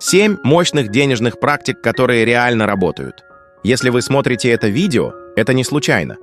7 мощных денежных практик, которые реально работают. Если вы смотрите это видео, это не случайно.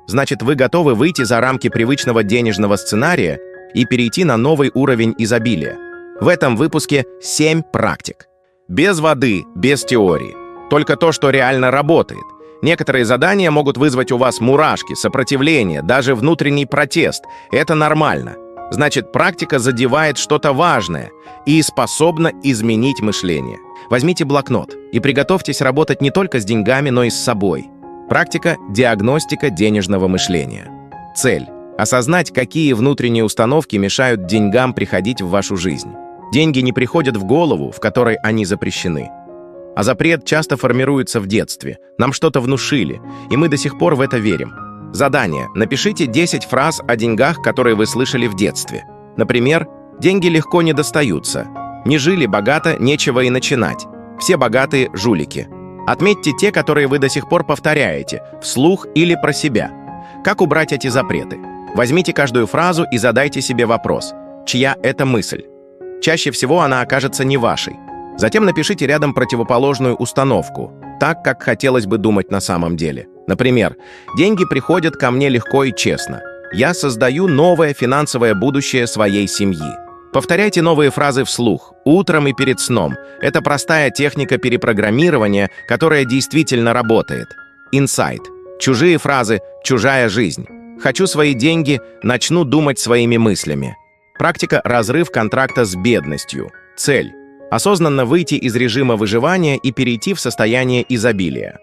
Значит, вы готовы выйти за рамки привычного денежного сценария и перейти на новый уровень изобилия. В этом выпуске 7 практик. Без воды, без теории. Только то, что реально работает. Некоторые задания могут вызвать у вас мурашки, сопротивление, даже внутренний протест. Это нормально. Значит, практика задевает что-то важное и способна изменить мышление. Возьмите блокнот и приготовьтесь работать не только с деньгами, но и с собой. Практика диагностика денежного мышления. Цель – осознать, какие внутренние установки мешают деньгам приходить в вашу жизнь. Деньги не приходят в голову, в которой они запрещены. А запрет часто формируется в детстве. Нам что-то внушили, и мы до сих пор в это верим. Задание. Напишите 10 фраз о деньгах, которые вы слышали в детстве. Например, «Деньги легко не достаются», «Не жили богато, нечего и начинать», «Все богатые – жулики». Отметьте те, которые вы до сих пор повторяете, вслух или про себя. Как убрать эти запреты? Возьмите каждую фразу и задайте себе вопрос, чья это мысль. Чаще всего она окажется не вашей. Затем напишите рядом противоположную установку, так, как хотелось бы думать на самом деле. Например, «Деньги приходят ко мне легко и честно. Я создаю новое финансовое будущее своей семьи». Повторяйте новые фразы вслух, утром и перед сном. Это простая техника перепрограммирования, которая действительно работает. Инсайт. Чужие фразы, чужая жизнь. «Хочу свои деньги, начну думать своими мыслями». Практика «Разрыв контракта с бедностью». Цель. Осознанно выйти из режима выживания и перейти в состояние изобилия.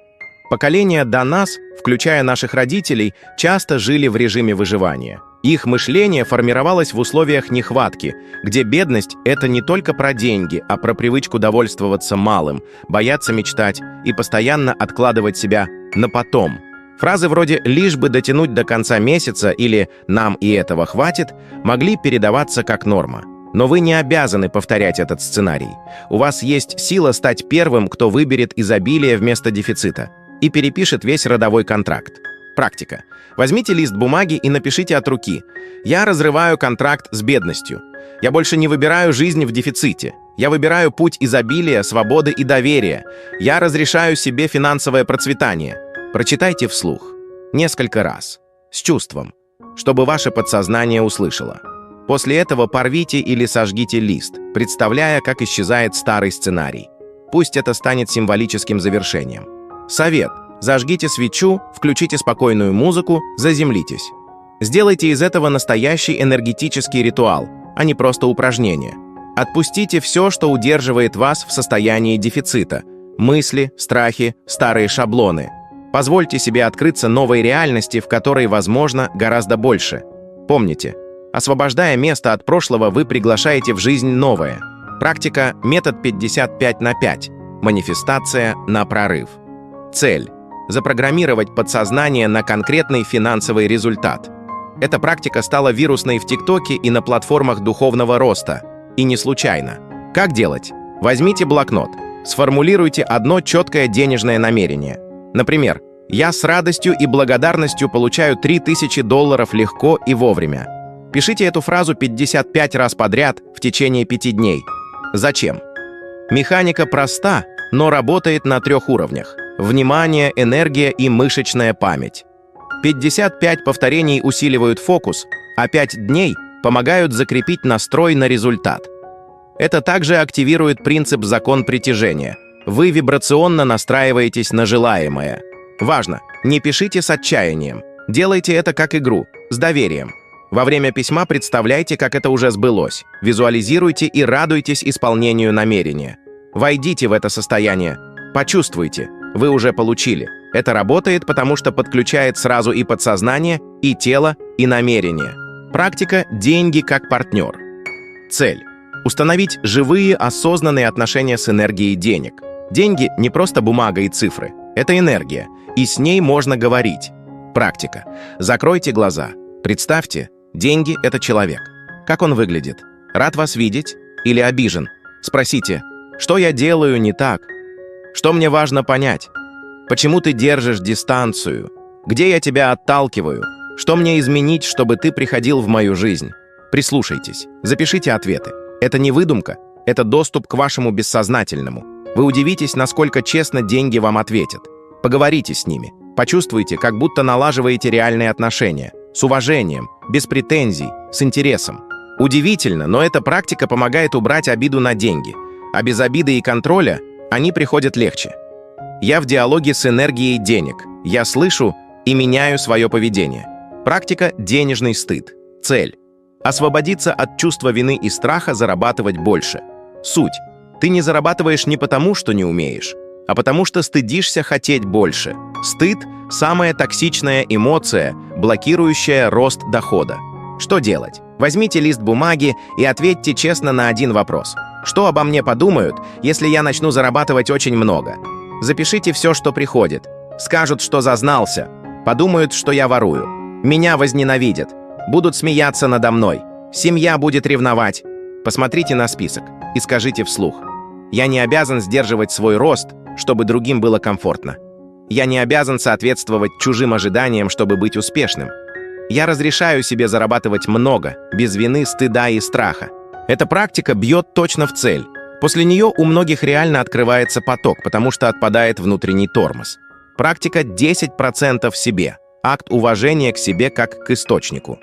Поколения до нас, включая наших родителей, часто жили в режиме выживания. Их мышление формировалось в условиях нехватки, где бедность – это не только про деньги, а про привычку довольствоваться малым, бояться мечтать и постоянно откладывать себя на потом. Фразы вроде «лишь бы дотянуть до конца месяца» или «нам и этого хватит» могли передаваться как норма. Но вы не обязаны повторять этот сценарий. У вас есть сила стать первым, кто выберет изобилие вместо дефицита и перепишет весь родовой контракт. Практика. Возьмите лист бумаги и напишите от руки: «Я разрываю контракт с бедностью. Я больше не выбираю жизнь в дефиците. Я выбираю путь изобилия, свободы и доверия. Я разрешаю себе финансовое процветание». Прочитайте вслух. Несколько раз. С чувством. Чтобы ваше подсознание услышало. После этого порвите или сожгите лист, представляя, как исчезает старый сценарий. Пусть это станет символическим завершением. Совет. Зажгите свечу, включите спокойную музыку, заземлитесь. Сделайте из этого настоящий энергетический ритуал, а не просто упражнение. Отпустите все, что удерживает вас в состоянии дефицита. Мысли, страхи, старые шаблоны. Позвольте себе открыться новой реальности, в которой возможно гораздо больше. Помните, освобождая место от прошлого, вы приглашаете в жизнь новое. Практика метод 55/5. Манифестация на прорыв. Цель. Запрограммировать подсознание на конкретный финансовый результат. Эта практика стала вирусной в ТикТоке и на платформах духовного роста. И не случайно. Как делать? Возьмите блокнот. Сформулируйте одно четкое денежное намерение. Например, «Я с радостью и благодарностью получаю $3000 легко и вовремя». Пишите эту фразу 55 раз подряд в течение 5 дней. Зачем? Механика проста, но работает на 3 уровнях. Внимание, энергия и мышечная память. 55 повторений усиливают фокус, а 5 дней помогают закрепить настрой на результат. Это также активирует принцип «закон притяжения». Вы вибрационно настраиваетесь на желаемое. Важно, не пишите с отчаянием. Делайте это как игру, с доверием. Во время письма представляйте, как это уже сбылось. Визуализируйте и радуйтесь исполнению намерения. Войдите в это состояние. Почувствуйте. Вы уже получили. Это работает, потому что подключает сразу и подсознание, и тело, и намерение. Практика «Деньги как партнер». Цель. Установить живые, осознанные отношения с энергией денег. Деньги – не просто бумага и цифры. Это энергия, и с ней можно говорить. Практика. Закройте глаза. Представьте, деньги – это человек. Как он выглядит? Рад вас видеть или обижен? Спросите, что я делаю не так? Что мне важно понять? Почему ты держишь дистанцию? Где я тебя отталкиваю? Что мне изменить, чтобы ты приходил в мою жизнь? Прислушайтесь, запишите ответы. Это не выдумка, Это доступ к вашему бессознательному. Вы удивитесь, насколько честно деньги вам ответят. Поговорите с ними. Почувствуйте, как будто налаживаете реальные отношения. С уважением, без претензий, с интересом. Удивительно, но эта практика помогает убрать обиду на деньги. А без обиды и контроля они приходят легче. Я в диалоге с энергией денег. Я слышу и меняю свое поведение. Практика «денежный стыд». Цель – освободиться от чувства вины и страха зарабатывать больше. Суть – ты не зарабатываешь не потому, что не умеешь, а потому что стыдишься хотеть больше. Стыд – самая токсичная эмоция, блокирующая рост дохода. Что делать? Возьмите лист бумаги и ответьте честно на один вопрос. Что обо мне подумают, если я начну зарабатывать очень много? Запишите все, что приходит. Скажут, что зазнался. Подумают, что я ворую. Меня возненавидят. Будут смеяться надо мной. Семья будет ревновать. Посмотрите на список и скажите вслух. Я не обязан сдерживать свой рост, чтобы другим было комфортно. Я не обязан соответствовать чужим ожиданиям, чтобы быть успешным. Я разрешаю себе зарабатывать много, без вины, стыда и страха. Эта практика бьет точно в цель. После нее у многих реально открывается поток, потому что отпадает внутренний тормоз. Практика 10% себе. Акт уважения к себе как к источнику.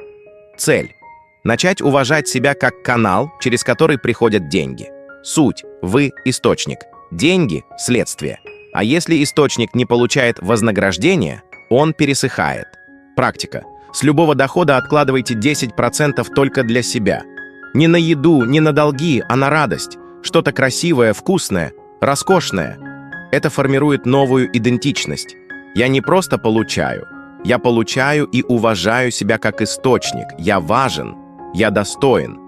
Цель – начать уважать себя как канал, через который приходят деньги. Суть – вы – источник. Деньги – следствие. А если источник не получает вознаграждения, он пересыхает. Практика. С любого дохода откладывайте 10% только для себя. Не на еду, не на долги, а на радость. Что-то красивое, вкусное, роскошное. Это формирует новую идентичность. Я не просто получаю. Я получаю и уважаю себя как источник. Я важен. Я достоин.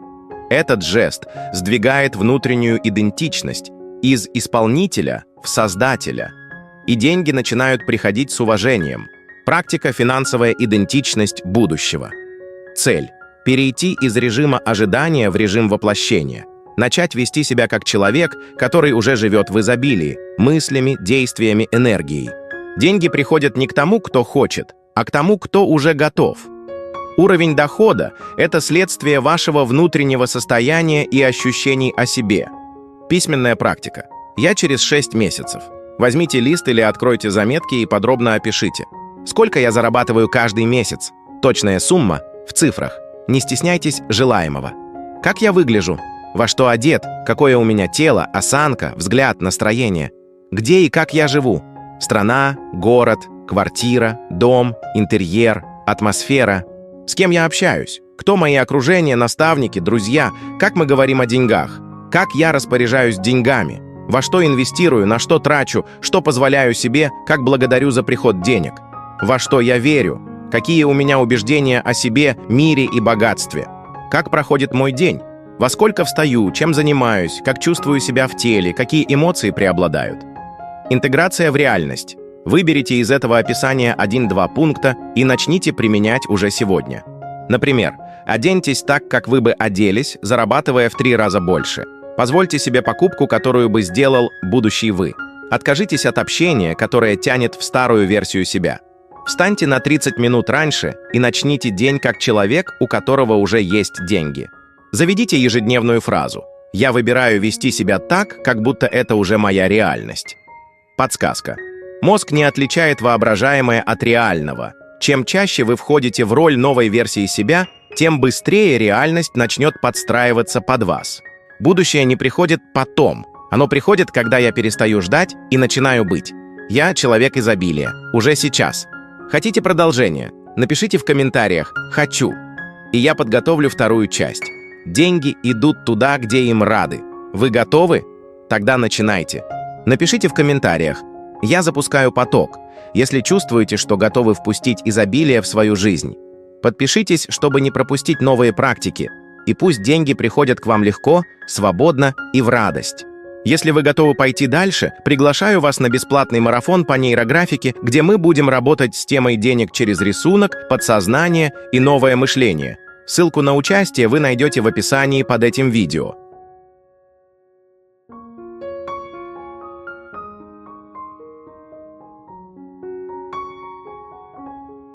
Этот жест сдвигает внутреннюю идентичность из исполнителя в создателя. И деньги начинают приходить с уважением. Практика «Финансовая идентичность будущего». Цель – перейти из режима ожидания в режим воплощения. Начать вести себя как человек, который уже живет в изобилии, мыслями, действиями, энергией. Деньги приходят не к тому, кто хочет, а к тому, кто уже готов. Уровень дохода – это следствие вашего внутреннего состояния и ощущений о себе. Письменная практика. Я через 6 месяцев. Возьмите лист или откройте заметки и подробно опишите. Сколько я зарабатываю каждый месяц? Точная сумма в цифрах. Не стесняйтесь желаемого. Как я выгляжу? Во что одет? Какое у меня тело, осанка, взгляд, настроение? Где и как я живу? Страна, город, квартира, дом, интерьер, атмосфера. С кем я общаюсь? Кто мои окружения, наставники, друзья? Как мы говорим о деньгах? Как я распоряжаюсь деньгами? Во что инвестирую, на что трачу, что позволяю себе, как благодарю за приход денег? Во что я верю? Какие у меня убеждения о себе, мире и богатстве? Как проходит мой день? Во сколько встаю, чем занимаюсь, как чувствую себя в теле, какие эмоции преобладают? Интеграция в реальность. Выберите из этого описания 1-2 пункта и начните применять уже сегодня. Например, оденьтесь так, как вы бы оделись, зарабатывая в 3 раза больше. Позвольте себе покупку, которую бы сделал будущий вы. Откажитесь от общения, которое тянет в старую версию себя. Встаньте на 30 минут раньше и начните день как человек, у которого уже есть деньги. Заведите ежедневную фразу «Я выбираю вести себя так, как будто это уже моя реальность». Подсказка. Мозг не отличает воображаемое от реального. Чем чаще вы входите в роль новой версии себя, тем быстрее реальность начнет подстраиваться под вас. Будущее не приходит потом. Оно приходит, когда я перестаю ждать и начинаю быть. Я человек изобилия. Уже сейчас. Хотите продолжение? Напишите в комментариях «Хочу». И я подготовлю вторую часть. Деньги идут туда, где им рады. Вы готовы? Тогда начинайте. Напишите в комментариях «Я запускаю поток», если чувствуете, что готовы впустить изобилие в свою жизнь. Подпишитесь, чтобы не пропустить новые практики. И пусть деньги приходят к вам легко, свободно и в радость. Если вы готовы пойти дальше, приглашаю вас на бесплатный марафон по нейрографике, где мы будем работать с темой денег через рисунок, подсознание и новое мышление. Ссылку на участие вы найдете в описании под этим видео.